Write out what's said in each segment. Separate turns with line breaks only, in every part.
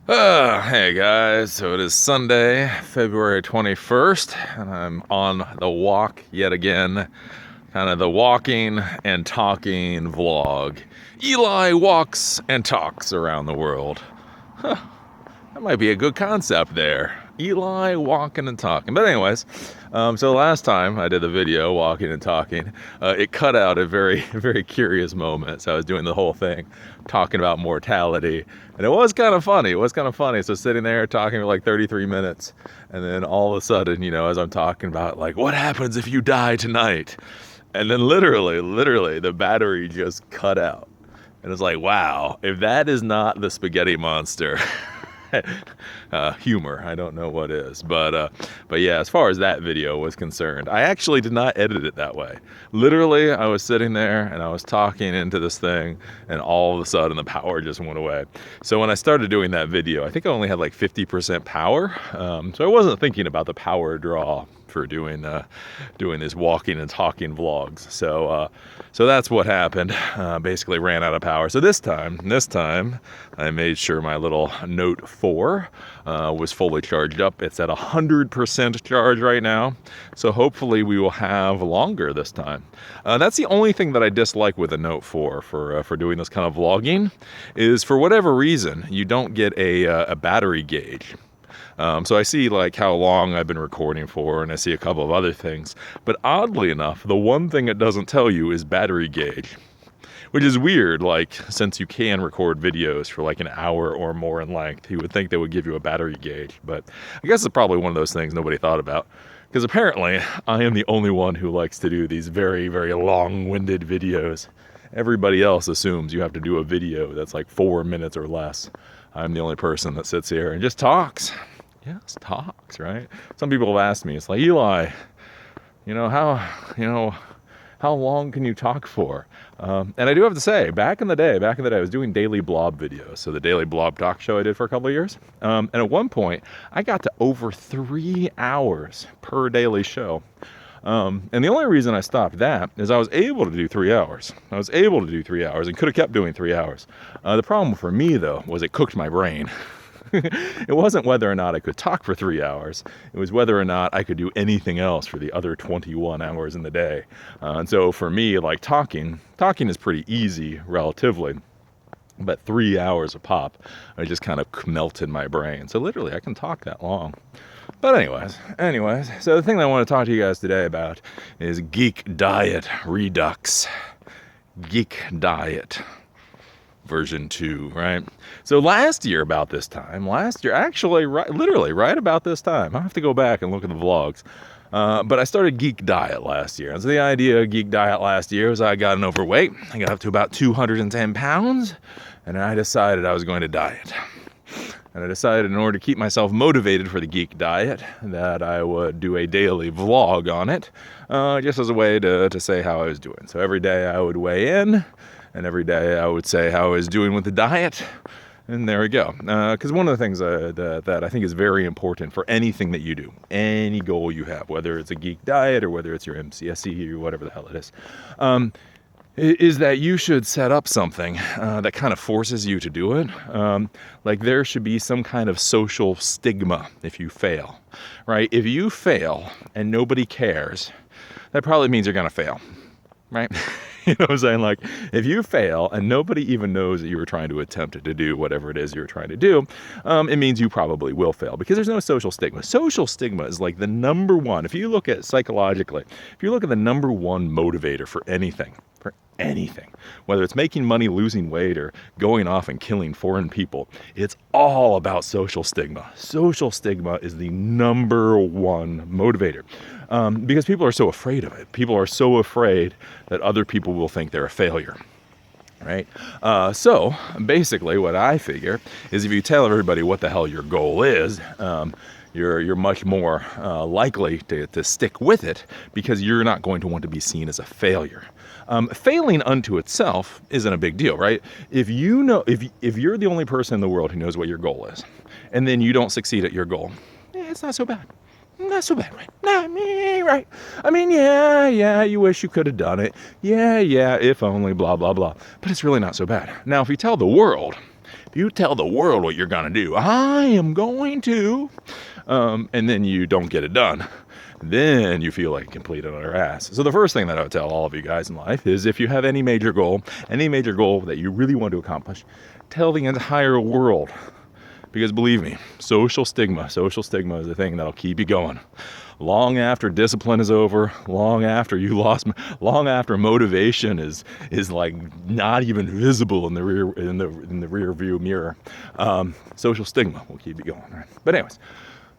Hey guys, so it is Sunday, February 21st, and I'm on the walk yet again. Kind of the walking and talking vlog. Eli walks and talks around the world. That might be a good concept there. Eli walking and talking. But anyways, so last time I did the video walking and talking, it cut out a very, very curious moment. So I was doing the whole thing, talking about mortality, and it was kind of funny. It was kind of funny. So sitting there talking for like 33 minutes, and then all of a sudden, as I'm talking about like, what happens if you die tonight? And then literally, the battery just cut out. And it's like, wow, if that is not the spaghetti monster. Humor. I don't know what is, but yeah, as far as that video was concerned, I actually did not edit it that way. Literally, I was sitting there and I was talking into this thing, and all of a sudden the power just went away. So when I started doing that video, I think I only had like 50% power, so I wasn't thinking about the power draw for doing this walking and talking vlogs. So that's what happened. Basically ran out of power. So this time I made sure my little Note 4 was fully charged up. It's at 100% charge right now. So hopefully we will have longer this time. That's the only thing that I dislike with the Note 4 for doing this kind of vlogging, is for whatever reason you don't get a battery gauge. So I see like how long I've been recording for, and I see a couple of other things. But oddly enough, the one thing it doesn't tell you is battery gauge, which is weird. Like, since you can record videos for like an hour or more in length, you would think they would give you a battery gauge. But I guess it's probably one of those things nobody thought about, because apparently I am the only one who likes to do these very, very long-winded videos. Everybody else assumes you have to do a video that's like 4 minutes or less. I'm the only person that sits here and just talks. Yes, talks, right? Some people have asked me, it's like, Eli, how long can you talk for? And I do have to say, back in the day, I was doing daily blob videos. So the daily blob talk show I did for a couple of years. And at one point, I got to over 3 hours per daily show. And the only reason I stopped that is I was able to do 3 hours. And could have kept doing 3 hours. The problem for me, though, was it cooked my brain. It wasn't whether or not I could talk for 3 hours. It was whether or not I could do anything else for the other 21 hours in the day. And so for me, like talking is pretty easy relatively. But 3 hours a pop, I just kind of melted my brain. So literally, I can talk that long. But anyways, so the thing that I want to talk to you guys today about is Geek Diet Redux. Geek Diet version 2, right? So last year about this time, actually, literally right about this time, I have to go back and look at the vlogs, but I started Geek Diet last year. And so the idea of Geek Diet last year was I got an overweight. I got up to about 210 pounds, and I decided I was going to diet. And I decided, in order to keep myself motivated for the Geek Diet, that I would do a daily vlog on it, just as a way to say how I was doing. So every day I would weigh in, and every day I would say how I was doing with the diet, and there we go. Because one of the things that I think is very important for anything that you do, any goal you have, whether it's a Geek Diet or whether it's your MCSE or whatever the hell it is that you should set up something that kind of forces you to do it. Like there should be some kind of social stigma if you fail, right? If you fail and nobody cares, that probably means you're going to fail, right? You know what I'm saying? Like, if you fail and nobody even knows that you were trying to attempt to do whatever it is you're trying to do, it means you probably will fail, because there's no social stigma. Social stigma is like the number one. If you look at psychologically, if you look at the number one motivator for anything, whether it's making money, losing weight, or going off and killing foreign people, it's all about social stigma. Social stigma is the number one motivator. Because people are so afraid of it. People are so afraid that other people will think they're a failure, right? So basically what I figure is if you tell everybody what the hell your goal is, you're much more likely to stick with it, because you're not going to want to be seen as a failure. Failing unto itself isn't a big deal, right? If you're the only person in the world who knows what your goal is, and then you don't succeed at your goal, it's not so bad. Not so bad, right? Right. I mean, yeah, you wish you could have done it. Yeah, if only, blah, blah, blah. But it's really not so bad. Now, if you tell the world you tell the world what you're going to do. I am going to. And then you don't get it done. Then you feel like a complete and utter ass. So the first thing that I would tell all of you guys in life is if you have any major goal that you really want to accomplish, tell the entire world. Because believe me, social stigma is the thing that'll keep you going. Long after discipline is over, long after motivation is like not even visible in the rear view mirror, social stigma will keep you going. Right? But anyways,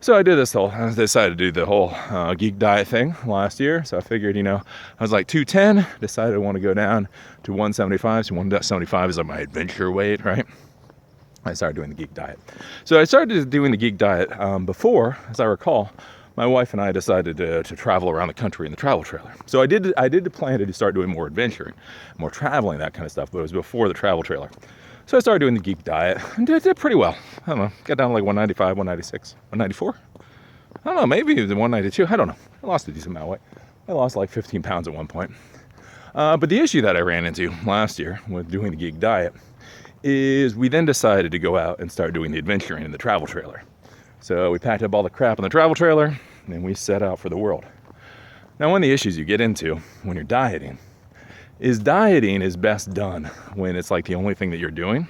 so I decided to do the whole Geek diet thing last year. So I figured, I was like 210, decided I want to go down to 175. So 175 is like my adventure weight, right? I started doing the Geek diet. So I started doing the Geek diet before, as I recall, my wife and I decided to travel around the country in the travel trailer. So I did plan to start doing more adventuring, more traveling, that kind of stuff, but it was before the travel trailer. So I started doing the Geek diet and did pretty well. I don't know, got down to like 195, 196, 194? I don't know, maybe it was 192, I don't know. I lost a decent amount of weight. I lost like 15 pounds at one point. But the issue that I ran into last year with doing the Geek diet is we then decided to go out and start doing the adventuring in the travel trailer. So we packed up all the crap in the travel trailer and we set out for the world. Now, one of the issues you get into when you're dieting is best done when it's like the only thing that you're doing.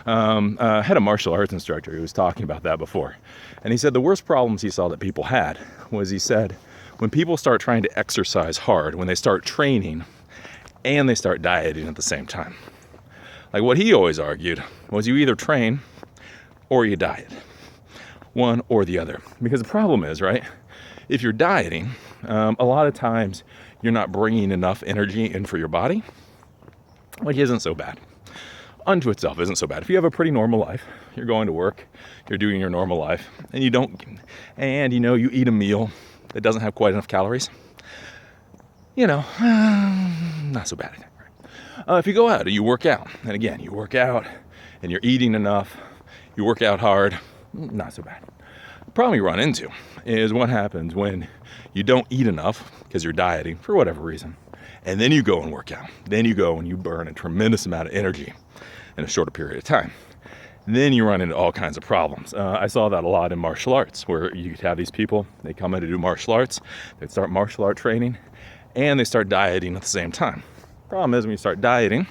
I had a martial arts instructor who was talking about that before. And he said the worst problems he saw that people had was, he said, when people start trying to exercise hard, when they start training and they start dieting at the same time. Like what he always argued was you either train or you diet. One or the other. Because the problem is, right, if you're dieting, a lot of times you're not bringing enough energy in for your body, which isn't so bad. Unto itself isn't so bad. If you have a pretty normal life, you're going to work, you're doing your normal life, and you eat a meal that doesn't have quite enough calories, not so bad. If you go out and you work out, and again, you work out and you're eating enough, you work out hard, not so bad. The problem you run into is what happens when you don't eat enough because you're dieting for whatever reason, and then you go and work out. Then you go and you burn a tremendous amount of energy in a shorter period of time. Then you run into all kinds of problems. I saw that a lot in martial arts, where you could have these people, they come in to do martial arts, they start martial art training, and they start dieting at the same time. Problem is when you start dieting,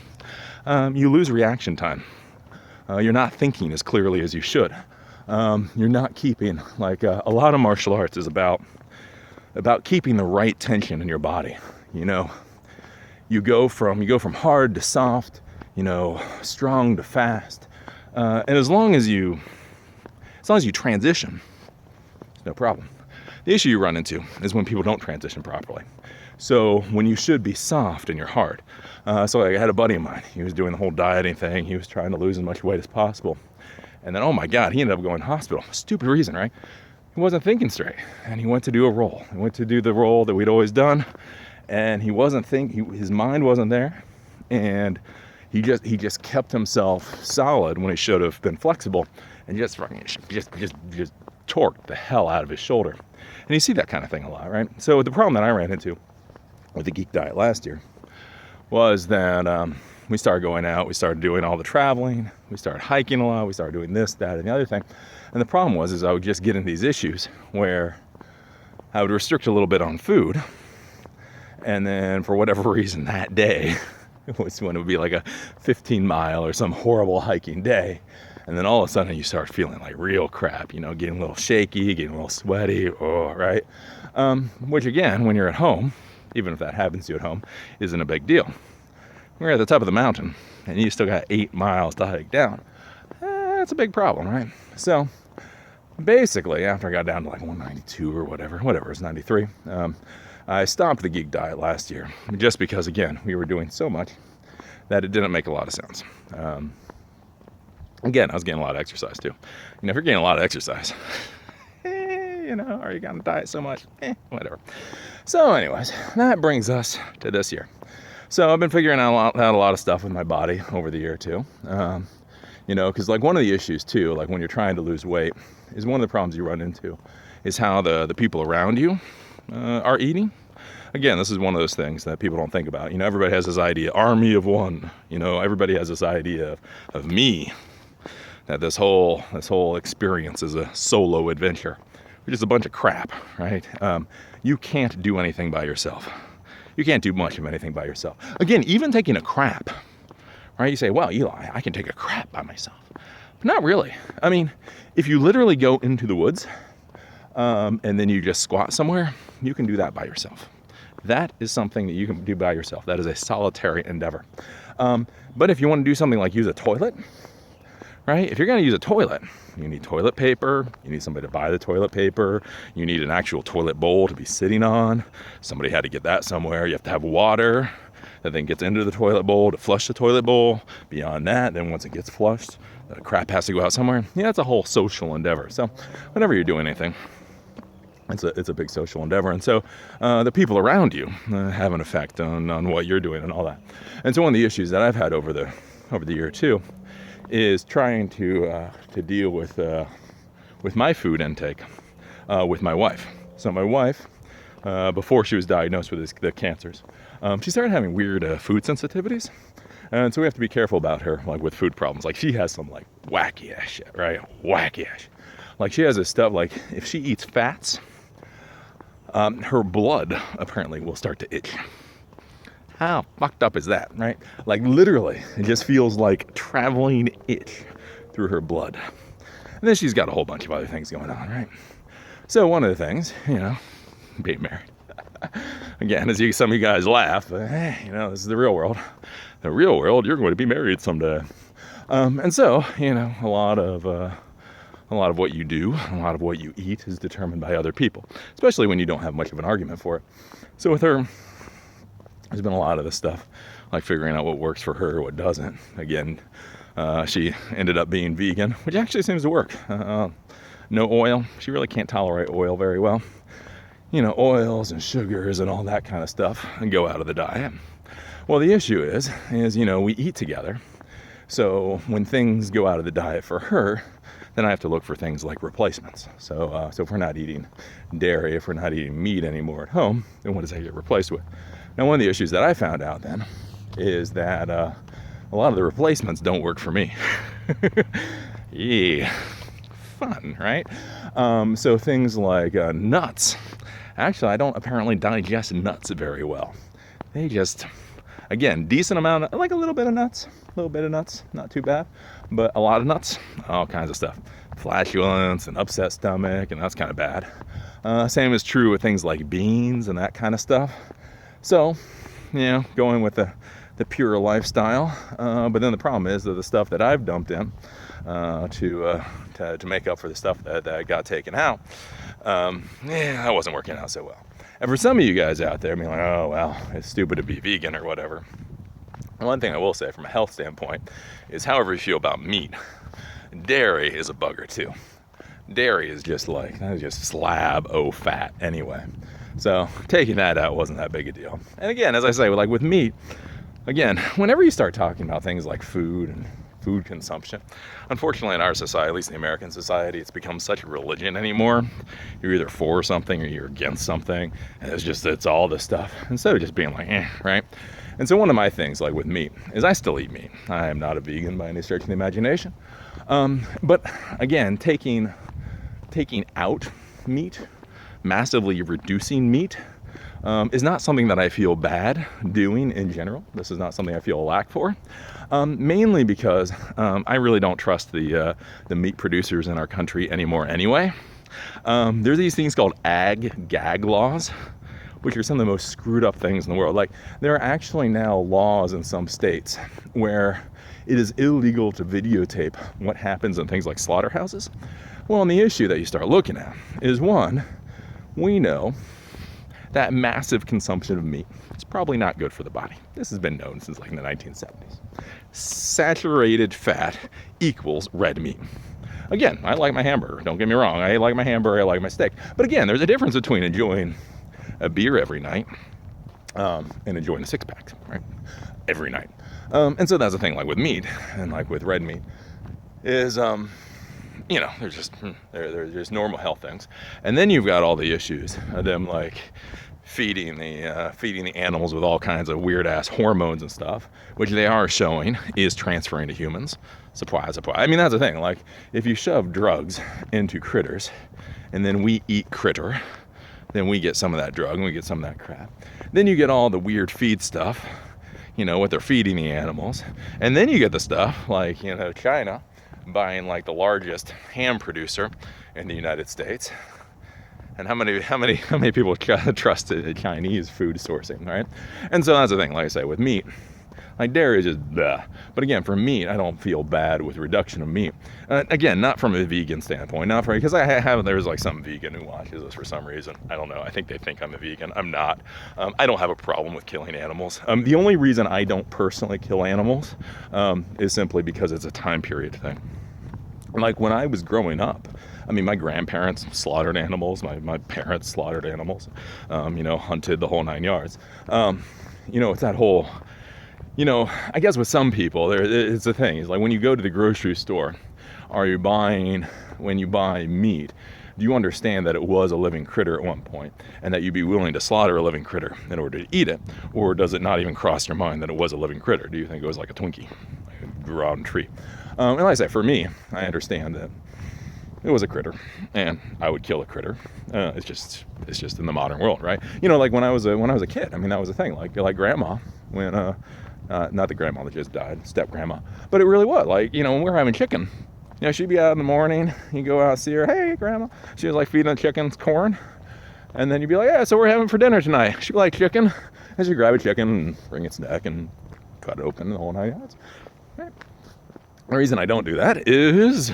you lose reaction time. You're not thinking as clearly as you should. You're not keeping, a lot of martial arts is about keeping the right tension in your body. You go from hard to soft, strong to fast. And as long as you transition, it's no problem. The issue you run into is when people don't transition properly. So when you should be soft and you're hard. So I had a buddy of mine. He was doing the whole dieting thing. He was trying to lose as much weight as possible. And then, oh my God, he ended up going to hospital. Stupid reason, right? He wasn't thinking straight. And he went to do a roll. He went to do the roll that we'd always done. And he wasn't thinking, his mind wasn't there. And he just kept himself solid when he should have been flexible. And just torqued the hell out of his shoulder. And you see that kind of thing a lot, right? So the problem that I ran into with the Geek diet last year was that we started going out, we started doing all the traveling, we started hiking a lot, we started doing this, that, and the other thing. And the problem was I would just get into these issues where I would restrict a little bit on food, and then for whatever reason that day, it was when it would be like a 15-mile or some horrible hiking day, and then all of a sudden you start feeling like real crap, getting a little shaky, getting a little sweaty, right? Which again, when you're at home, even if that happens to you at home, isn't a big deal. We're at the top of the mountain, and you still got 8 miles to hike down. That's a big problem, right? So basically, after I got down to like 192 or whatever, it's 93, I stopped the Geek diet last year, just because, again, we were doing so much that it didn't make a lot of sense. Again, I was getting a lot of exercise too. If you're getting a lot of exercise, are you going to diet so much? Whatever. So anyways, that brings us to this year. So I've been figuring out a lot of stuff with my body over the year too. Because one of the issues too, when you're trying to lose weight, is one of the problems you run into is how the people around you are eating. Again, this is one of those things that people don't think about. Everybody has this idea, army of one. Everybody has this idea of me. that this whole experience is a solo adventure, which is a bunch of crap, right? You can't do anything by yourself. You can't do much of anything by yourself. Again, even taking a crap, right? You say, well, Eli, I can take a crap by myself. But not really. I mean, if you literally go into the woods and then you just squat somewhere, you can do that by yourself. That is something that you can do by yourself. That is a solitary endeavor. But if you want to do something like use a toilet, right? If you're going to use a toilet, you need toilet paper, you need somebody to buy the toilet paper, you need an actual toilet bowl to be sitting on. Somebody had to get that somewhere. You have to have water that then gets into the toilet bowl to flush the toilet bowl. Beyond that, then once it gets flushed, the crap has to go out somewhere. Yeah, it's a whole social endeavor. So whenever you're doing anything, it's a big social endeavor. And so the people around you have an effect on what you're doing and all that. And so one of the issues that I've had over the year or two is trying to deal with my food intake with my wife. So my wife, before she was diagnosed with the cancers, she started having weird food sensitivities, and so we have to be careful about her, like with food problems. Like she has some like wacky ass shit, right? Wacky ass. Like she has this stuff. Like if she eats fats, her blood apparently will start to itch. How fucked up is that, right? Like literally, it just feels like traveling itch through her blood. And then she's got a whole bunch of other things going on, right? So one of the things, being married. Again, as some of you guys laugh, but, this is the real world. The real world, you're going to be married someday. And so, a lot of what you do, a lot of what you eat is determined by other people, especially when you don't have much of an argument for it. So with her, there's been a lot of this stuff, like figuring out what works for her, what doesn't. Again, she ended up being vegan, which actually seems to work. No oil. She really can't tolerate oil very well. Oils and sugars and all that kind of stuff and go out of the diet. Well, the issue is we eat together. So when things go out of the diet for her, then I have to look for things like replacements. So if we're not eating dairy, if we're not eating meat anymore at home, then what does that get replaced with? Now, one of the issues that I found out then is that a lot of the replacements don't work for me. Yeah, fun, right? So things like nuts. Actually, I don't apparently digest nuts very well. They just, again, decent amount, like a little bit of nuts, not too bad, but a lot of nuts, all kinds of stuff. Flatulence and upset stomach, and that's kind of bad. Same is true with things like beans and that kind of stuff. So, going with the pure lifestyle, but then the problem is that the stuff that I've dumped in to make up for the stuff that got taken out, that wasn't working out so well. And for some of you guys out there being like, oh, well, it's stupid to be vegan or whatever, one thing I will say from a health standpoint is however you feel about meat, dairy is a bugger too. Dairy is just slab fat anyway. So taking that out wasn't that big a deal. And again, as I say, like with meat, again, whenever you start talking about things like food and food consumption, unfortunately in our society, at least the American society, it's become such a religion anymore. You're either for something or you're against something, and it's all this stuff, instead of just being like, right? And so one of my things, like with meat, is I still eat meat. I am not a vegan by any stretch of the imagination. But again, taking out meat, massively reducing meat, is not something that I feel bad doing in general. This is not something I feel a lack for, mainly because I really don't trust the meat producers in our country anymore anyway. There's these things called ag-gag laws, which are some of the most screwed up things in the world. Like, there are actually now laws in some states where it is illegal to videotape what happens in things like slaughterhouses. Well, and the issue that you start looking at is, one, we know that massive consumption of meat is probably not good for the body. This has been known since like in the 1970s. Saturated fat equals red meat. Again, I like my hamburger. Don't get me wrong. I like my hamburger. I like my steak. But again, there's a difference between enjoying a beer every night and enjoying a six-pack, right? Every night. And so that's the thing, like with meat and like with red meat, is there's just normal health things, and then you've got all the issues of them like feeding the animals with all kinds of weird ass hormones and stuff, which they are showing is transferring to humans. Surprise, surprise. I mean, that's the thing. Like, if you shove drugs into critters, and then we eat critter, then we get some of that drug and we get some of that crap. Then you get all the weird feed stuff, what they're feeding the animals, and then you get the stuff like China buying like the largest ham producer in the United States. And how many people trust Chinese food sourcing, right? And so that's the thing. Like I say, with meat, like dairy is just blah. But again, for meat, I don't feel bad with reduction of meat. Again, not from a vegan standpoint, because there's like some vegan who watches this for some reason. I don't know. I think they think I'm a vegan. I'm not. I don't have a problem with killing animals. The only reason I don't personally kill animals is simply because it's a time period thing. Like when I was growing up, I mean, my grandparents slaughtered animals. My parents slaughtered animals, hunted the whole 9 yards. It's that whole, I guess with some people, it's the thing. It's like when you go to the grocery store, when you buy meat, do you understand that it was a living critter at one point and that you'd be willing to slaughter a living critter in order to eat it? Or does it not even cross your mind that it was a living critter? Do you think it was like a Twinkie, like it grew out in a tree? And like I say, for me, I understand that it was a critter, and I would kill a critter. It's just in the modern world, right? Like when I was a kid. I mean, that was the thing. Like grandma, when not the grandma that just died, step grandma, but it really was. Like when we were having chicken, she'd be out in the morning. You go out see her, hey grandma. She was like feeding the chickens corn, and then you'd be like, yeah, so we're having for dinner tonight. She'd be like chicken, and she'd grab a chicken and wring its neck and cut it open the whole 9 yards. Right. The reason I don't do that is,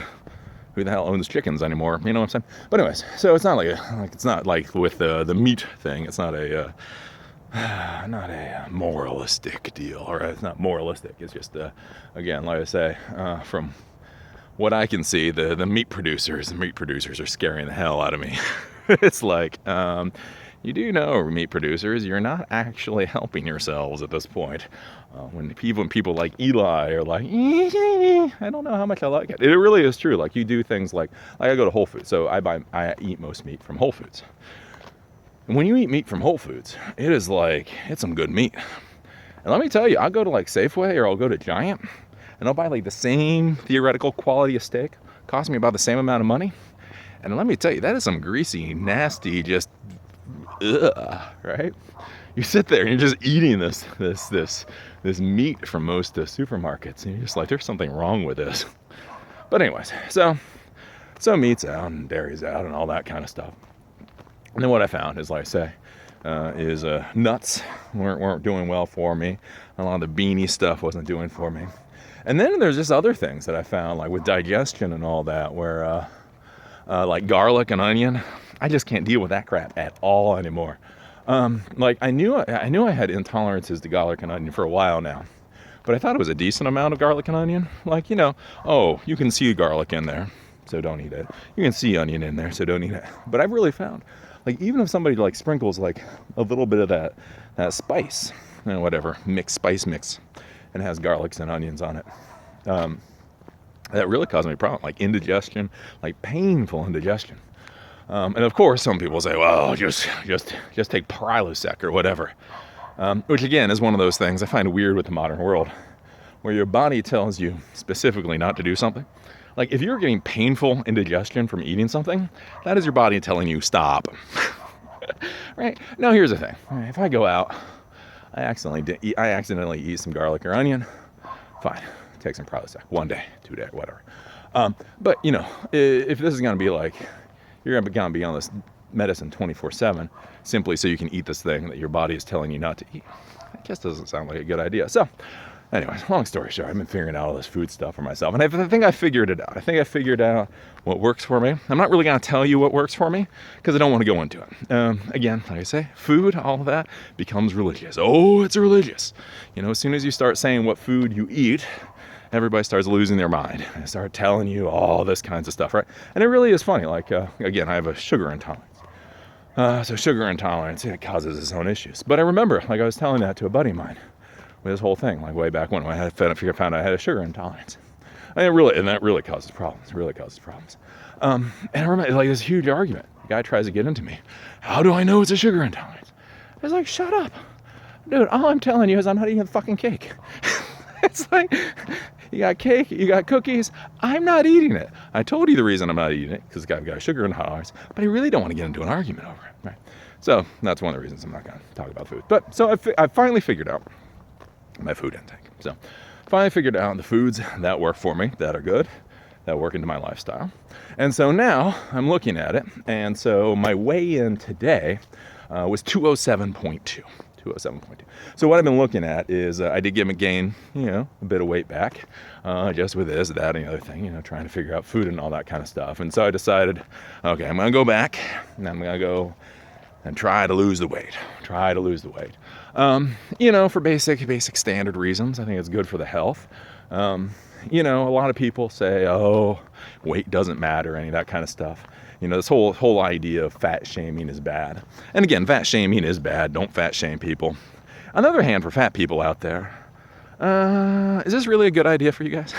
who the hell owns chickens anymore? You know what I'm saying? But anyways, so it's not it's not like with the meat thing. It's not a moralistic deal, or it's not moralistic. It's just again, like I say, from what I can see, the meat producers are scaring the hell out of me. It's like, you do know, meat producers, you're not actually helping yourselves at this point. When people like Eli are like, I don't know how much I like it. It really is true. Like you do things like I go to Whole Foods, so I eat most meat from Whole Foods. And when you eat meat from Whole Foods, it's some good meat. And let me tell you, I'll go to like Safeway or I'll go to Giant, and I'll buy like the same theoretical quality of steak, cost me about the same amount of money. And let me tell you, that is some greasy, nasty, just right? You sit there and you're just eating this meat from most supermarkets, and you're just like, there's something wrong with this. But anyways, so meat's out and dairy's out and all that kind of stuff. And then what I found is, like I say, is nuts weren't doing well for me. A lot of the beanie stuff wasn't doing for me. And then there's just other things that I found, like with digestion and all that, where like garlic and onion, I just can't deal with that crap at all anymore. Like I knew I had intolerances to garlic and onion for a while now, but I thought it was a decent amount of garlic and onion. Like, you can see garlic in there, so don't eat it. You can see onion in there, so don't eat it. But I've really found, like, even if somebody like sprinkles like a little bit of that spice, whatever, spice mix, and has garlics and onions on it, that really caused me a problem, like indigestion, like painful indigestion. And of course, some people say, well, just take Prilosec or whatever. Which again is one of those things I find weird with the modern world, where your body tells you specifically not to do something. Like if you're getting painful indigestion from eating something, that is your body telling you stop. Right? Now here's the thing. If I go out, I accidentally eat some garlic or onion, fine. Take some Prilosec 1 day, 2 day, whatever. But if this is going to be like, you're going to be on this medicine 24/7 simply so you can eat this thing that your body is telling you not to eat, it just doesn't sound like a good idea. So anyways, long story short, I've been figuring out all this food stuff for myself, and I think I figured it out. I think I figured out what works for me. I'm not really going to tell you what works for me because I don't want to go into it. Again, like I say, food, all of that becomes religious. Oh, it's religious. As soon as you start saying what food you eat, everybody starts losing their mind and start telling you all this kinds of stuff, right? And it really is funny. Like, again, I have a sugar intolerance. So sugar intolerance, it causes its own issues. But I remember, like I was telling that to a buddy of mine with this whole thing, like way back when I found I had a sugar intolerance. And that really causes problems. It really causes problems. And I remember, like, this huge argument. The guy tries to get into me. How do I know it's a sugar intolerance? I was like, shut up. Dude, all I'm telling you is I'm not eating fucking cake. It's like, you got cake, you got cookies, I'm not eating it. I told you the reason I'm not eating it, because I've got sugar and hot, but I really don't want to get into an argument over it. Right? So that's one of the reasons I'm not going to talk about food. But so I finally figured out my food intake. So finally figured out the foods that work for me, that are good, that work into my lifestyle. And so now I'm looking at it. And so my weigh-in today was 207.2. 207.2. So what I've been looking at is I did gain, a bit of weight back, just with this, that, and the other thing, trying to figure out food and all that kind of stuff. And so I decided, okay, I'm going to go back and I'm going to go and try to lose the weight. For basic standard reasons. I think it's good for the health. A lot of people say, oh, weight doesn't matter, any of that kind of stuff. This whole idea of fat shaming is bad. And again, fat shaming is bad. Don't fat shame people. On the other hand, for fat people out there, is this really a good idea for you guys?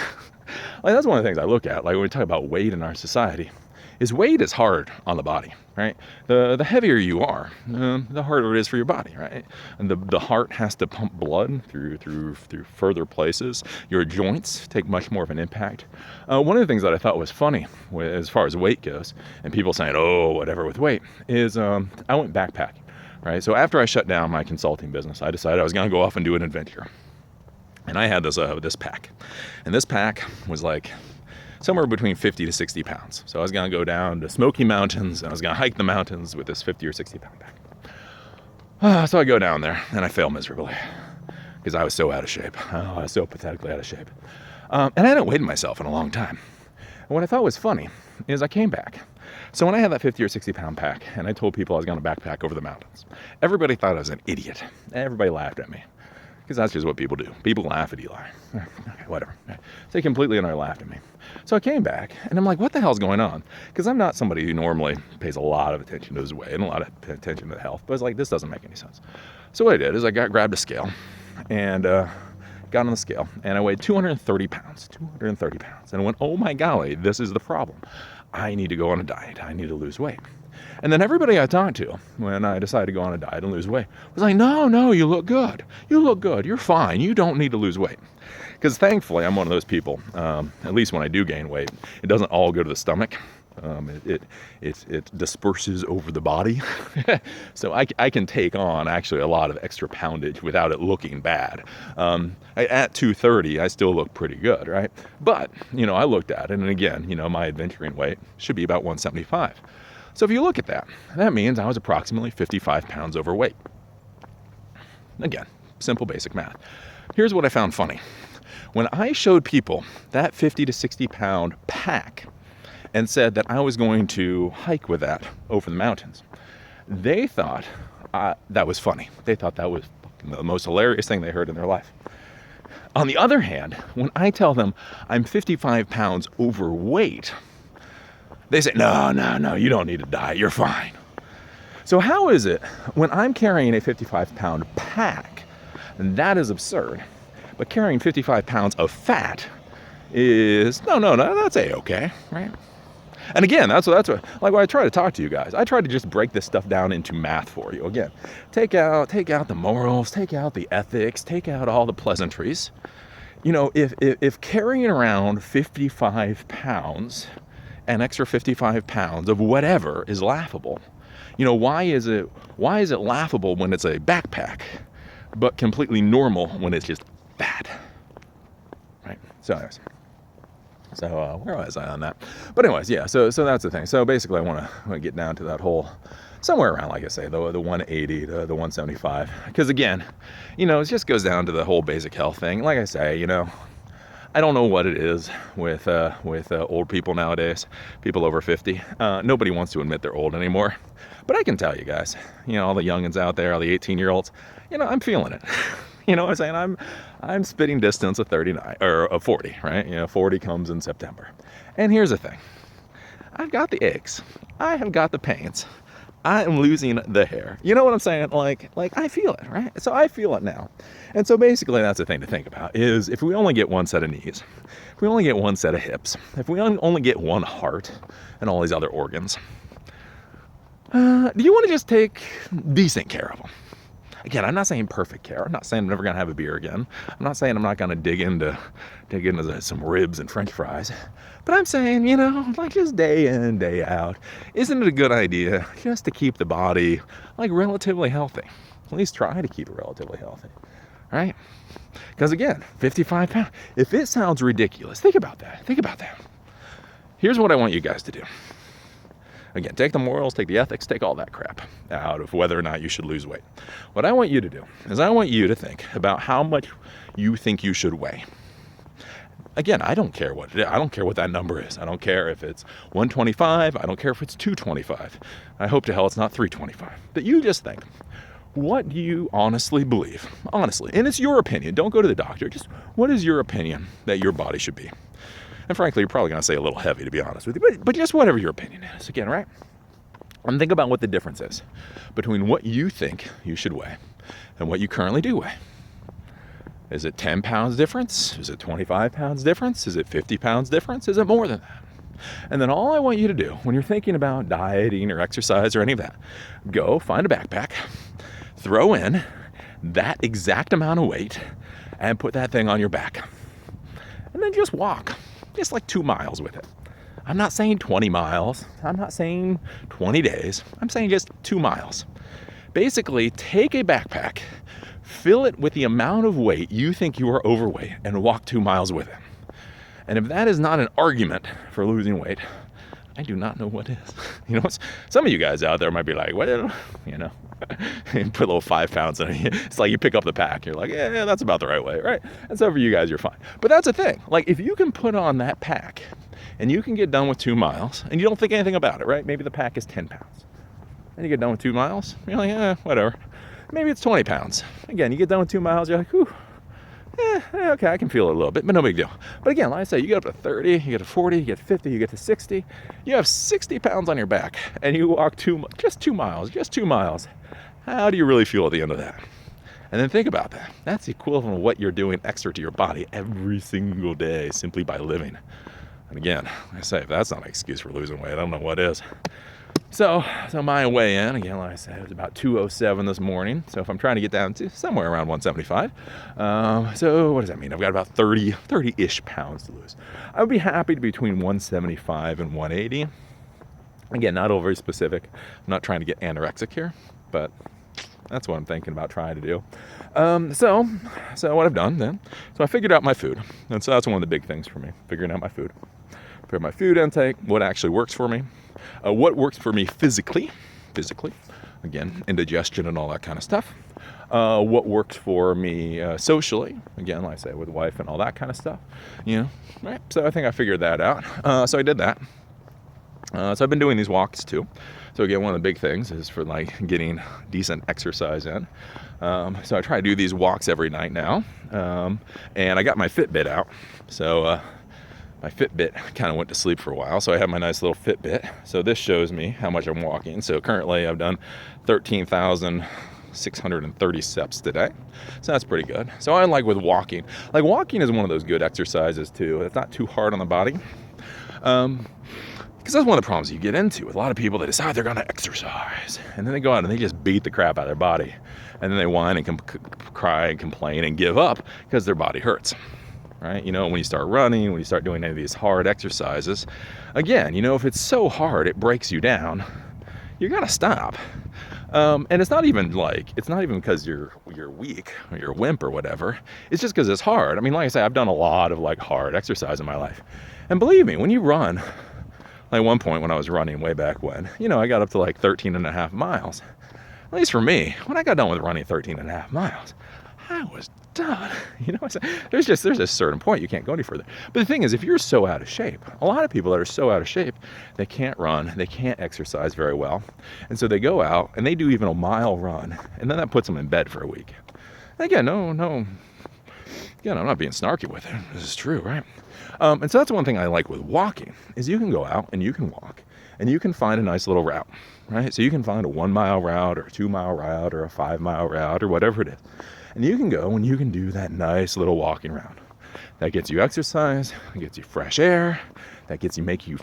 That's one of the things I look at, when we talk about weight in our society, is weight is hard on the body, right? The heavier you are, the harder it is for your body, right? And the heart has to pump blood through further places. Your joints take much more of an impact. One of the things that I thought was funny as far as weight goes, and people saying, oh, whatever with weight, is I went backpacking, right? So after I shut down my consulting business, I decided I was going to go off and do an adventure. And I had this pack. And this pack was somewhere between 50 to 60 pounds. So I was going to go down to Smoky Mountains, and I was going to hike the mountains with this 50 or 60 pound pack. So I go down there, and I fail miserably because I was so out of shape. I was so pathetically out of shape. And I hadn't weighed myself in a long time. And what I thought was funny is I came back. So when I had that 50 or 60 pound pack, and I told people I was going to backpack over the mountains, everybody thought I was an idiot. Everybody laughed at me. Because that's just what people do. People laugh at Eli. Okay, whatever. So they completely and utterly laughed at me. So I came back, and I'm like, what the hell's going on? Because I'm not somebody who normally pays a lot of attention to his weight and a lot of attention to health. But I was like, this doesn't make any sense. So what I did is I grabbed a scale and got on the scale, and I weighed 230 pounds. 230 pounds. And I went, oh my golly, this is the problem. I need to go on a diet. I need to lose weight. And then everybody I talked to when I decided to go on a diet and lose weight was like, no, you look good. You look good. You're fine. You don't need to lose weight. Because thankfully, I'm one of those people, at least when I do gain weight, it doesn't all go to the stomach. It disperses over the body. So I can take on actually a lot of extra poundage without it looking bad. At 230, I still look pretty good, right? But, I looked at it, and again, my adventuring weight should be about 175. So if you look at that, that means I was approximately 55 pounds overweight. Again, simple basic math. Here's what I found funny. When I showed people that 50 to 60 pound pack and said that I was going to hike with that over the mountains, they thought that was funny. They thought that was the most hilarious thing they heard in their life. On the other hand, when I tell them I'm 55 pounds overweight, they say, no, you don't need to diet, you're fine. So how is it when I'm carrying a 55 pound pack, that is absurd, but carrying 55 pounds of fat is, no, that's A-okay, right? And again, that's what when I try to talk to you guys, I try to just break this stuff down into math for you. Again, take out the morals, take out the ethics, take out all the pleasantries. If carrying around 55 pounds, an extra 55 pounds of whatever is laughable. Why is it laughable when it's a backpack, but completely normal when it's just fat? Right? So anyways. Where was I on that? But anyways, yeah, so that's the thing. So basically I want to get down to that whole, somewhere around, like I say, the 180 to the 175. Because again, it just goes down to the whole basic health thing. Like I say, I don't know what it is with old people nowadays, people over 50. Nobody wants to admit they're old anymore. But I can tell you guys, all the youngins out there, all the 18-year-olds, I'm feeling it. What I'm saying? I'm spitting distance of 39 or of 40, right? 40 comes in September. And here's the thing. I've got the aches. I have got the pains. I am losing the hair. You know what I'm saying? Like I feel it, right? So I feel it now. And so basically that's the thing to think about is if we only get one set of knees, if we only get one set of hips, if we only get one heart and all these other organs, do you want to just take decent care of them? Again, I'm not saying perfect care. I'm not saying I'm never going to have a beer again. I'm not saying I'm not going to dig into some ribs and French fries. But I'm saying, like just day in, day out, isn't it a good idea just to keep the body like relatively healthy? At least try to keep it relatively healthy, right? Because again, 55 pounds, if it sounds ridiculous, think about that. Here's what I want you guys to do. Again, take the morals, take the ethics, take all that crap out of whether or not you should lose weight. What I want you to do is I want you to think about how much you think you should weigh. Again, I don't care what it is. I don't care what that number is. I don't care if it's 125. I don't care if it's 225. I hope to hell it's not 325. But you just think, what do you honestly believe? Honestly. And it's your opinion. Don't go to the doctor. Just what is your opinion that your body should be? And frankly, you're probably going to say a little heavy, to be honest with you. But just whatever your opinion is. Again, right? And think about what the difference is between what you think you should weigh and what you currently do weigh. Is it 10 pounds difference? Is it 25 pounds difference? Is it 50 pounds difference? Is it more than that? And then all I want you to do when you're thinking about dieting or exercise or any of that, go find a backpack, throw in that exact amount of weight, and put that thing on your back. And then just walk, just like 2 miles with it. I'm not saying 20 miles. I'm not saying 20 days. I'm saying just 2 miles. Basically, take a backpack, fill it with the amount of weight you think you are overweight, and walk 2 miles with it. And if that is not an argument for losing weight, I do not know what is. Some of you guys out there might be like, well, and put a little 5 pounds in it. It's like you pick up the pack. You're like, yeah, that's about the right way, right? And so for you guys, you're fine. But that's the thing. Like, if you can put on that pack and you can get done with 2 miles and you don't think anything about it, right? Maybe the pack is 10 pounds. And you get done with 2 miles, you're like, whatever. Maybe it's 20 pounds. Again, you get done with 2 miles, you're like, whew. Okay, I can feel it a little bit, but no big deal. But again, like I say, you get up to 30, you get to 40, you get to 50, you get to 60. You have 60 pounds on your back, and you walk just 2 miles. How do you really feel at the end of that? And then think about that. That's the equivalent of what you're doing extra to your body every single day simply by living. And again, like I say, if that's not an excuse for losing weight, I don't know what is. So my weigh in, again, like I said, it was about 207 this morning. So if I'm trying to get down to somewhere around 175, so what does that mean? I've got about 30-ish pounds to lose. I would be happy to be between 175 and 180. Again, not overly specific. I'm not trying to get anorexic here, but that's what I'm thinking about trying to do. So what I've done then, so I figured out my food. And so that's one of the big things for me, figuring out my food. Figure out my food intake, what actually works for me. What works for me physically, again, indigestion and all that kind of stuff. What works for me socially, again, like I say, with wife and all that kind of stuff, right? So I think I figured that out. So I did that. So I've been doing these walks too. So again, one of the big things is for like getting decent exercise in. So I try to do these walks every night now. And I got my Fitbit out. So my Fitbit kind of went to sleep for a while, so I have my nice little Fitbit. So this shows me how much I'm walking. So currently I've done 13,630 steps today. So that's pretty good. So I like with walking. Like walking is one of those good exercises too. It's not too hard on the body. Because that's one of the problems you get into with a lot of people that decide they're going to exercise. And then they go out and they just beat the crap out of their body. And then they whine and cry and complain and give up because their body hurts. Right? When you start running, when you start doing any of these hard exercises, again, if it's so hard, it breaks you down, you got to stop. And it's not even because you're weak or you're a wimp or whatever. It's just because it's hard. I mean, like I say, I've done a lot of like hard exercise in my life. And believe me, when you run, like one point when I was running way back when, I got up to like 13 and a half miles. At least for me, when I got done with running 13 and a half miles, I was done. There's a certain point you can't go any further. But the thing is, if you're so out of shape, a lot of people that are so out of shape, they can't run, they can't exercise very well. And so they go out and they do even a mile run, and then that puts them in bed for a week. And again, again, I'm not being snarky with it. This is true, right? And so that's one thing I like with walking, is you can go out and you can walk and you can find a nice little route, right? So you can find a 1 mile route or a 2 mile route or a 5 mile route or whatever it is. And you can go and you can do that nice little walking route. That gets you exercise, that gets you fresh air, that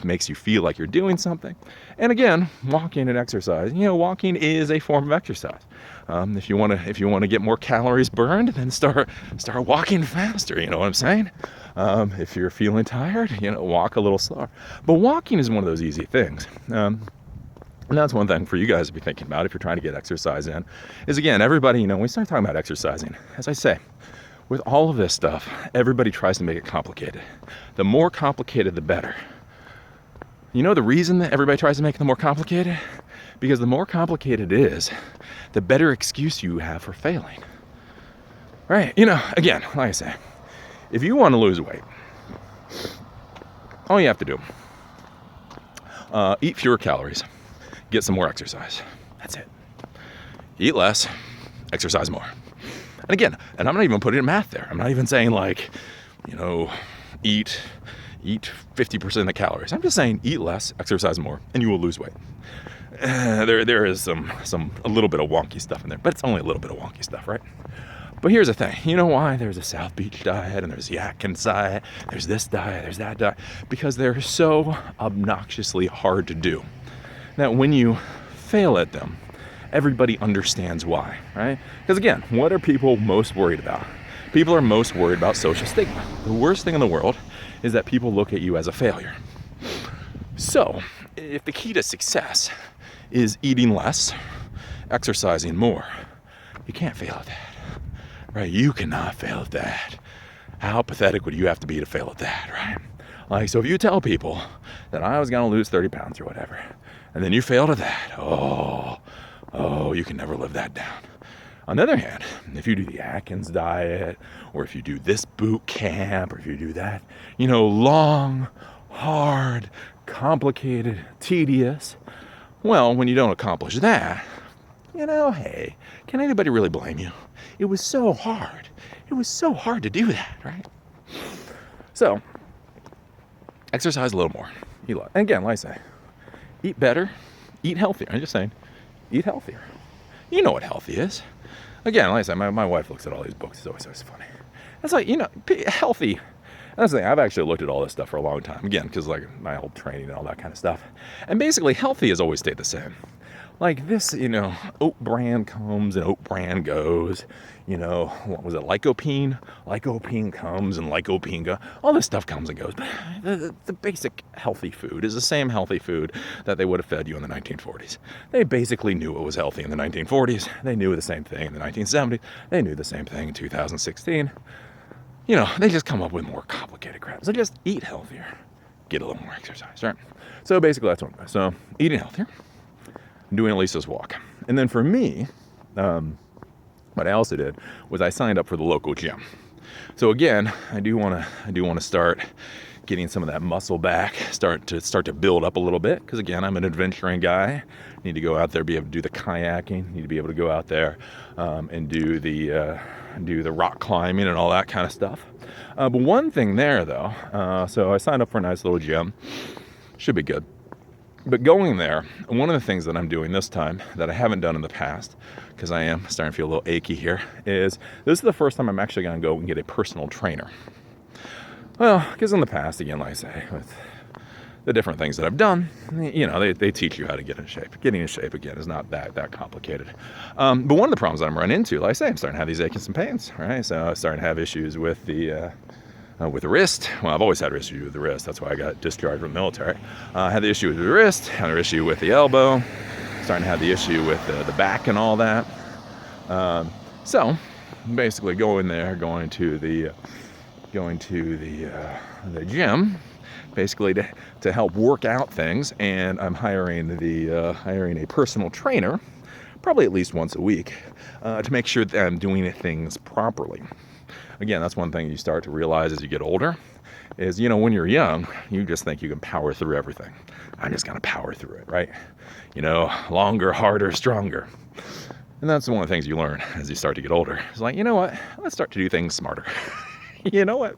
makes you feel like you're doing something. And again, walking and exercise. Walking is a form of exercise. If you want to get more calories burned, then start walking faster. You know what I'm saying? If you're feeling tired, walk a little slower. But walking is one of those easy things. And that's one thing for you guys to be thinking about if you're trying to get exercise in, is again, everybody, when we start talking about exercising, as I say, with all of this stuff, everybody tries to make it complicated. The more complicated, the better. The reason that everybody tries to make it the more complicated? Because the more complicated it is, the better excuse you have for failing. Right? Again, like I say, if you want to lose weight, all you have to do, eat fewer calories, get some more exercise. That's it. Eat less, exercise more. And again, and I'm not even putting math there. I'm not even saying eat 50% of the calories. I'm just saying eat less, exercise more, and you will lose weight. There is some a little bit of wonky stuff in there, but it's only a little bit of wonky stuff, right? But here's the thing. You know why there's a South Beach diet and there's the Atkins diet, there's this diet, there's that diet? Because they're so obnoxiously hard to do that when you fail at them, everybody understands why, right? Because again, what are people most worried about? People are most worried about social stigma. The worst thing in the world is that people look at you as a failure. So, if the key to success is eating less, exercising more, you can't fail at that, right? You cannot fail at that. How pathetic would you have to be to fail at that, right? So if you tell people that I was going to lose 30 pounds or whatever, and then you failed at that, you can never live that down. On the other hand, if you do the Atkins diet, or if you do this boot camp, or if you do that, long, hard, complicated, tedious, well, when you don't accomplish that, hey, can anybody really blame you? It was so hard. It was so hard to do that, right? So, exercise a little more. And again, like I say, eat better, eat healthier. I'm just saying, eat healthier. You know what healthy is. Again, like I said, my wife looks at all these books. It's always so funny. It's like, healthy. That's the thing. I've actually looked at all this stuff for a long time. Again, because my whole training and all that kind of stuff. And basically, healthy has always stayed the same. Like this, oat bran comes and oat bran goes. What was it? Lycopene? Lycopene comes and lycopene goes. All this stuff comes and goes. But the basic healthy food is the same healthy food that they would have fed you in the 1940s. They basically knew what was healthy in the 1940s. They knew the same thing in the 1970s. They knew the same thing in 2016. They just come up with more complicated crap. So just eat healthier. Get a little more exercise, right? So basically that's what I'm doing. So eating healthier. Doing at least this walk. And then for me, what I also did was I signed up for the local gym. So again, I do want to start getting some of that muscle back, start to build up a little bit, because again, I'm an adventuring guy. Need to go out there, be able to do the kayaking, need to be able to go out there and do the rock climbing and all that kind of stuff. But one thing there though, so I signed up for a nice little gym. Should be good. But going there, one of the things that I'm doing this time that I haven't done in the past, because I am starting to feel a little achy here, is this is the first time I'm actually going to go and get a personal trainer. Well, because in the past, again, like I say, with the different things that I've done, they teach you how to get in shape. Getting in shape, again, is not that complicated. But one of the problems that I'm running into, like I say, I'm starting to have these aches and pains, right? So I'm starting to have issues with the wrist. Well, I've always had issues with the wrist. That's why I got discharged from the military. I had the issue with the wrist, had an issue with the elbow, starting to have the issue with the back and all that. So basically going to the gym, basically to help work out things, and I'm hiring a personal trainer, probably at least once a week, to make sure that I'm doing things properly. Again, that's one thing you start to realize as you get older, is, when you're young, you just think you can power through everything. I'm just going to power through it, right? Longer, harder, stronger. And that's one of the things you learn as you start to get older. It's like, let's start to do things smarter. You know what?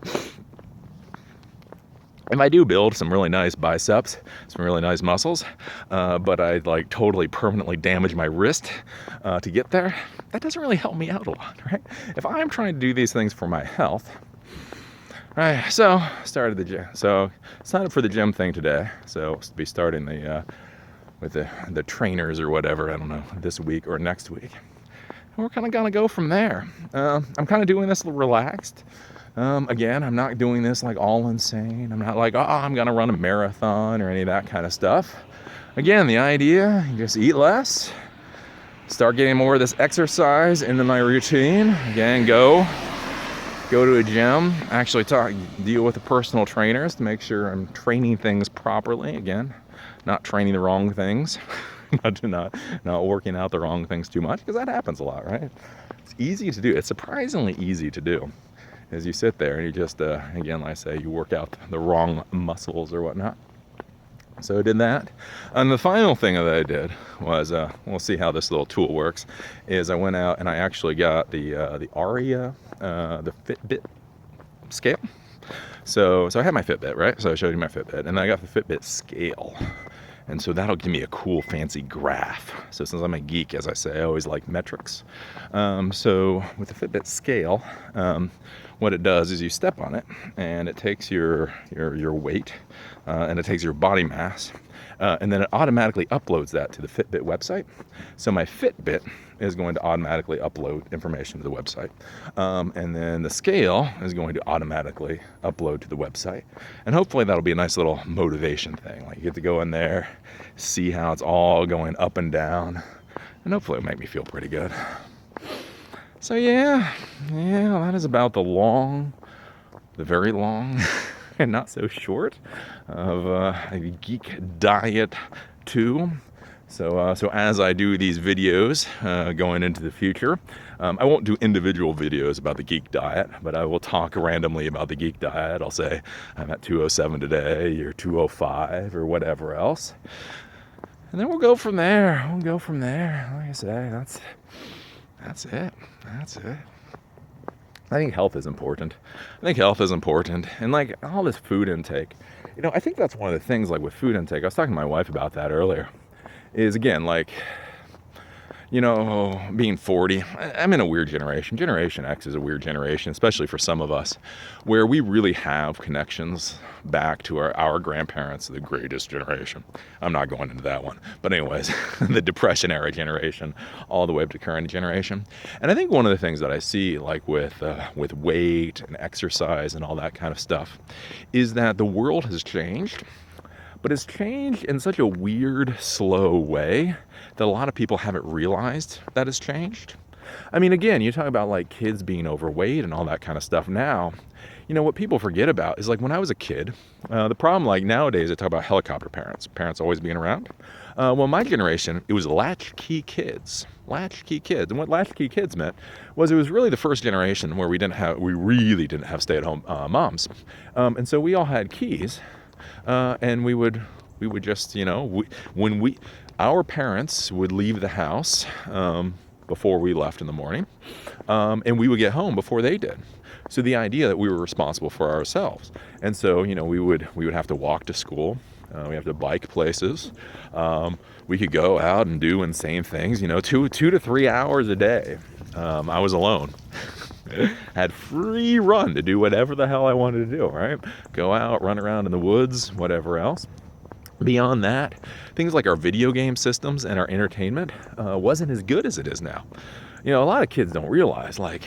If I do build some really nice biceps, some really nice muscles, but I totally permanently damage my wrist to get there, that doesn't really help me out a lot, right? If I'm trying to do these things for my health, Right, so started the gym. So signed up for the gym thing today. So I'll be starting with the trainers or whatever. I don't know, this week or next week. And we're kind of gonna go from there. I'm kind of doing this relaxed. Again, I'm not doing this like all insane. I'm not like, oh, I'm gonna run a marathon or any of that kind of stuff. Again, the idea, you just eat less, start getting more of this exercise into my routine. Again, go to a gym, actually deal with the personal trainers to make sure I'm training things properly. Again, not training the wrong things, not working out the wrong things too much, because that happens a lot, right? It's easy to do. It's surprisingly easy to do. As you sit there and you just, again, like I say, you work out the wrong muscles or whatnot. So I did that. And the final thing that I did was, we'll see how this little tool works, is I went out and I actually got the Aria, the Fitbit scale. So I had my Fitbit, right? So I showed you my Fitbit, and I got the Fitbit scale. And so that'll give me a cool, fancy graph. So since I'm a geek, as I say, I always like metrics. So with the Fitbit scale, what it does is you step on it, and it takes your weight, and it takes your body mass, and then it automatically uploads that to the Fitbit website. So my Fitbit is going to automatically upload information to the website, and then the scale is going to automatically upload to the website. And hopefully that'll be a nice little motivation thing. Like, you get to go in there, see how it's all going up and down, and hopefully it'll make me feel pretty good. So yeah, that is about the very long, and not so short of a Geek Diet 2. So as I do these videos going into the future, I won't do individual videos about the Geek Diet, but I will talk randomly about the Geek Diet. I'll say I'm at 207 today, or 205, or whatever else. And then we'll go from there. Like I say, that's it. I think health is important. And like all this food intake, I think that's one of the things, like with food intake, I was talking to my wife about that earlier, is again, like, being 40, I'm in a weird generation. Generation X is a weird generation, especially for some of us, where we really have connections back to our grandparents, the greatest generation. I'm not going into that one. But anyways, the Depression era generation, all the way up to current generation. And I think one of the things that I see, like with weight and exercise and all that kind of stuff, is that the world has changed. But it's changed in such a weird, slow way that a lot of people haven't realized that it's changed. I mean, again, you talk about like kids being overweight and all that kind of stuff now. What people forget about is, like, when I was a kid, the problem, like nowadays, I talk about helicopter parents always being around. Well, my generation, it was latchkey kids. And what latchkey kids meant was it was really the first generation where we really didn't have stay-at-home moms. And so we all had keys. And we would just, our parents would leave the house before we left in the morning, and we would get home before they did. So the idea that we were responsible for ourselves, and so we would have to walk to school, we have to bike places, we could go out and do insane things, 2 to 3 hours a day. I was alone. Had free run to do whatever the hell I wanted to do, right? Go out, run around in the woods, whatever else. Beyond that, things like our video game systems and our entertainment wasn't as good as it is now. A lot of kids don't realize, like,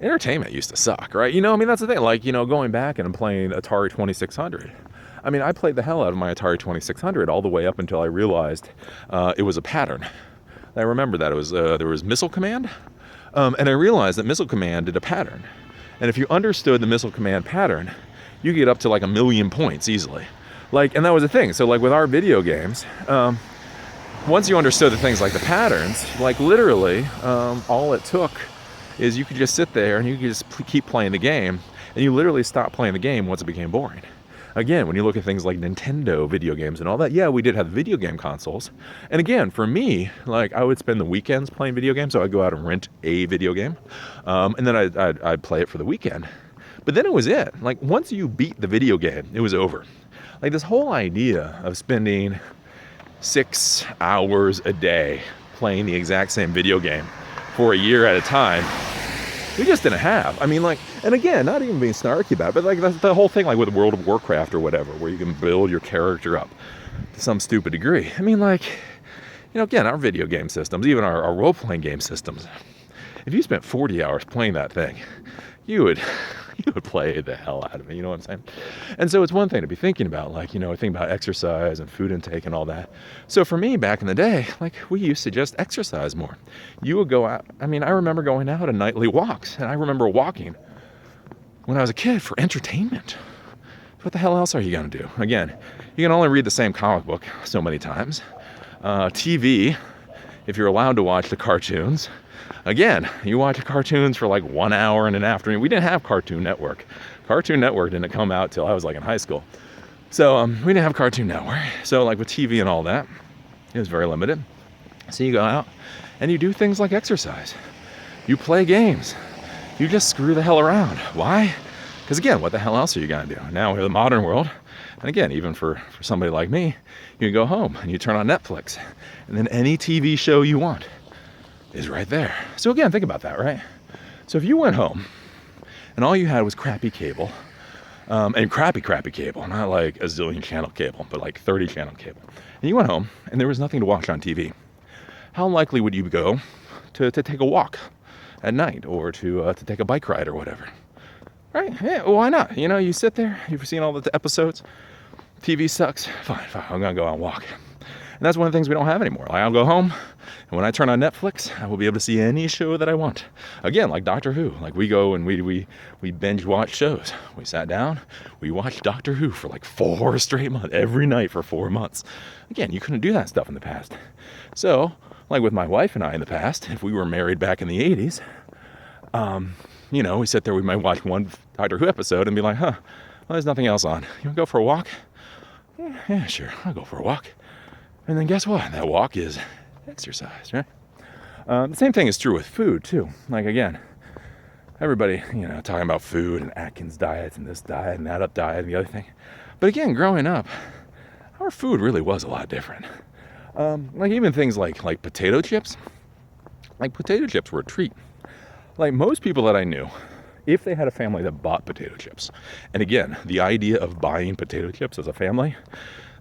entertainment used to suck, right? That's the thing. Like, going back and playing Atari 2600. I played the hell out of my Atari 2600 all the way up until I realized it was a pattern. I remember that it was there was Missile Command. And I realized that Missile Command did a pattern. And if you understood the Missile Command pattern, you get up to like 1,000,000 points easily. And that was the thing. So like with our video games, once you understood the things like the patterns, like literally, all it took is you could just sit there and you could just keep playing the game, and you literally stopped playing the game once it became boring. Again, when you look at things like Nintendo video games and all that, yeah, we did have video game consoles. And again, for me, like, I would spend the weekends playing video games, so I'd go out and rent a video game, and then I'd play it for the weekend. But then it was it. Like, once you beat the video game, it was over. Like, this whole idea of spending 6 hours a day playing the exact same video game for a year at a time, we just didn't have. I mean, like, and again, not even being snarky about it, but like the whole thing, like with World of Warcraft or whatever, where you can build your character up to some stupid degree. I mean, like, again, our video game systems, even our role-playing game systems, if you spent 40 hours playing that thing, you would play the hell out of it, you know what I'm saying? And so it's one thing to be thinking about, like, think about exercise and food intake and all that. So for me, back in the day, like, we used to just exercise more. You would go out, I remember going out on nightly walks, and I remember walking when I was a kid for entertainment. What the hell else are you gonna do? Again, you can only read the same comic book so many times. TV, if you're allowed to watch the cartoons. Again, you watch the cartoons for like 1 hour in an afternoon. We didn't have Cartoon Network. Cartoon Network didn't come out till I was like in high school. So we didn't have Cartoon Network. So like with TV and all that, it was very limited. So you go out and you do things like exercise. You play games. You just screw the hell around. Why? Because again, what the hell else are you gonna do? Now we're in the modern world. And again, even for somebody like me, you can go home and you turn on Netflix, and then any TV show you want is right there. So again, think about that, right? So if you went home and all you had was crappy cable, and crappy cable, not like a zillion channel cable, but like 30 channel cable, and you went home and there was nothing to watch on TV, how likely would you go to take a walk at night or to take a bike ride or whatever? Right? Yeah, well, why not? You sit there, you've seen all the episodes, TV sucks, fine, I'm gonna go out and walk. And that's one of the things we don't have anymore. Like, I'll go home, and when I turn on Netflix, I will be able to see any show that I want. Again, like Doctor Who. Like, we go and we binge watch shows. We sat down, we watched Doctor Who for like 4 straight months, every night for 4 months. Again, you couldn't do that stuff in the past. So, like with my wife and I in the past, if we were married back in the 80s, we sit there, we might watch one Doctor Who episode and be like, well, there's nothing else on. You wanna go for a walk? Yeah, sure, I'll go for a walk. And then guess what? That walk is exercise, right? The same thing is true with food too. Like, again, everybody, talking about food and Atkins diets and this diet and that diet and the other thing. But again, growing up, our food really was a lot different. Like even things like potato chips. Like potato chips were a treat. Like most people that I knew, if they had a family that bought potato chips, and again, the idea of buying potato chips as a family,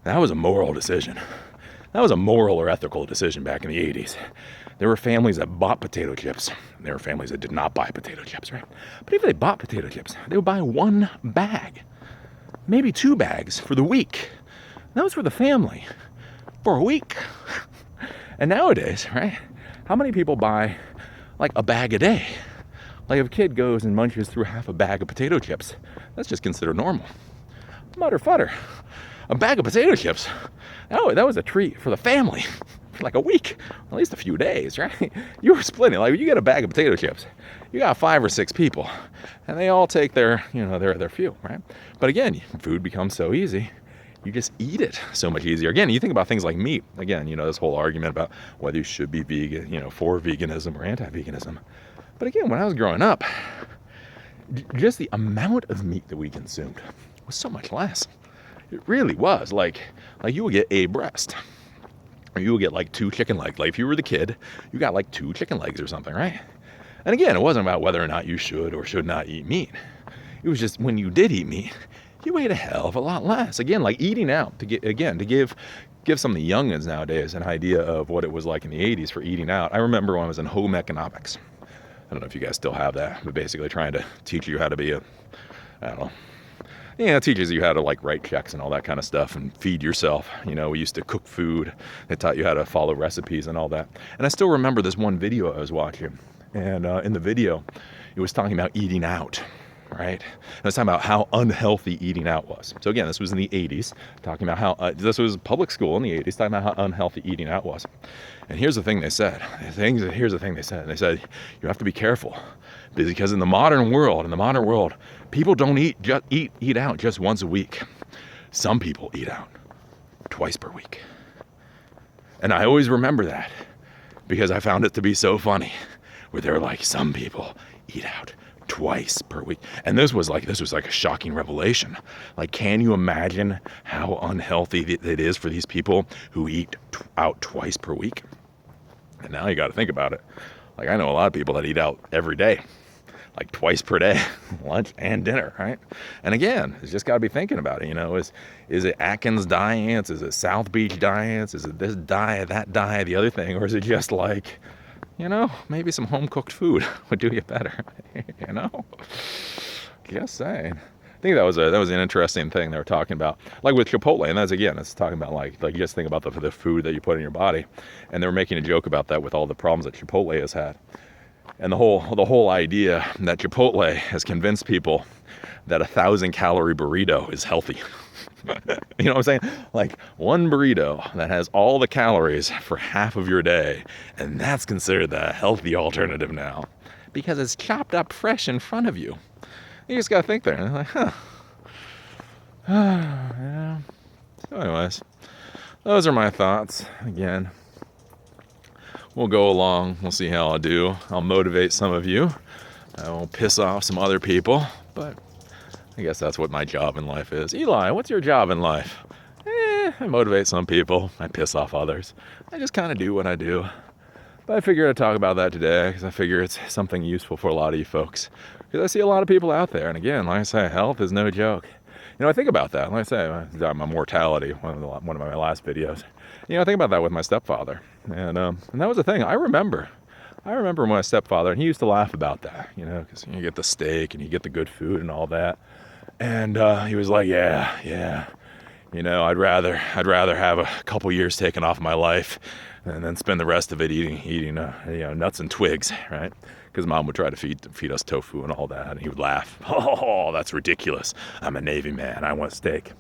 that was a moral decision. That was a moral or ethical decision back in the 80s. There were families that bought potato chips, and there were families that did not buy potato chips, right? But if they bought potato chips, they would buy 1 bag, maybe 2 bags for the week. That was for the family, for a week. And nowadays, right, how many people buy like a bag a day? Like if a kid goes and munches through half a bag of potato chips, that's just considered normal. Mutter futter. A bag of potato chips, that was a treat for the family for like a week, at least a few days, right? You were splitting. Like, you get a bag of potato chips, you got 5 or 6 people, and they all take their few, right? But again, food becomes so easy, you just eat it so much easier. Again, you think about things like meat. Again, this whole argument about whether you should be vegan, for veganism or anti-veganism. But again, when I was growing up, just the amount of meat that we consumed was so much less. It really was. Like you would get a breast, or you would get like 2 chicken legs. Like if you were the kid, you got like 2 chicken legs or something, right? And again, it wasn't about whether or not you should or should not eat meat. It was just when you did eat meat, you ate a hell of a lot less. Again, like eating out to give some of the youngins nowadays an idea of what it was like in the 80s for eating out. I remember when I was in home economics. I don't know if you guys still have that, but basically trying to teach you how to be it teaches you how to like write checks and all that kind of stuff and feed yourself. We used to cook food. They taught you how to follow recipes and all that. And I still remember this one video I was watching. And in the video, it was talking about eating out, right? And it was talking about how unhealthy eating out was. So again, this was in the 80s, talking about how, this was public school in the 80s, talking about how unhealthy eating out was. And here's the thing they said. Here's the thing they said. They said, you have to be careful. Because in the modern world, people don't eat out just once a week. Some people eat out twice per week. And I always remember that because I found it to be so funny, where they're like, some people eat out twice per week. And this was like a shocking revelation. Like, can you imagine how unhealthy it is for these people who eat out twice per week? And now you got to think about it. Like, I know a lot of people that eat out every day. like twice per day, lunch and dinner, right? And again, it's just got to be thinking about it, is it Atkins diets? Is it South Beach diets? Is it this diet, that diet, the other thing? Or is it just like, maybe some home-cooked food would do you better, Just saying. I think that was an interesting thing they were talking about, like with Chipotle, and it's talking about like you just think about the food that you put in your body, and they were making a joke about that with all the problems that Chipotle has had, and the whole idea that Chipotle has convinced people that 1,000-calorie burrito is healthy. You know what I'm saying? Like one burrito that has all the calories for half of your day, and that's considered the healthy alternative now because it's chopped up fresh in front of you. You just gotta think there. Like, huh. Yeah. So anyways, those are my thoughts. Again, we'll go along. We'll see how I do. I'll motivate some of you. I will piss off some other people. But I guess that's what my job in life is. Eli, what's your job in life? I motivate some people. I piss off others. I just kind of do what I do. But I figured I'd talk about that today because I figure it's something useful for a lot of you folks. Because I see a lot of people out there. And again, like I say, health is no joke. I think about that. Like I say, my mortality, one of my last videos. I think about that with my stepfather. And that was the thing. I remember my stepfather, and he used to laugh about that, because you get the steak and you get the good food and all that. And he was like, yeah. I'd rather have a couple years taken off my life and then spend the rest of it eating nuts and twigs, right? Because Mom would try to feed us tofu and all that, and he would laugh. Oh, that's ridiculous. I'm a Navy man. I want steak.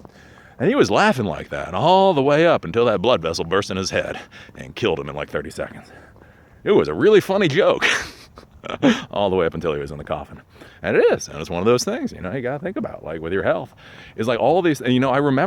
And he was laughing like that all the way up until that blood vessel burst in his head and killed him in like 30 seconds. It was a really funny joke. All the way up until he was in the coffin. And it is. And it's one of those things, you got to think about, like with your health. It's like all these, and I remember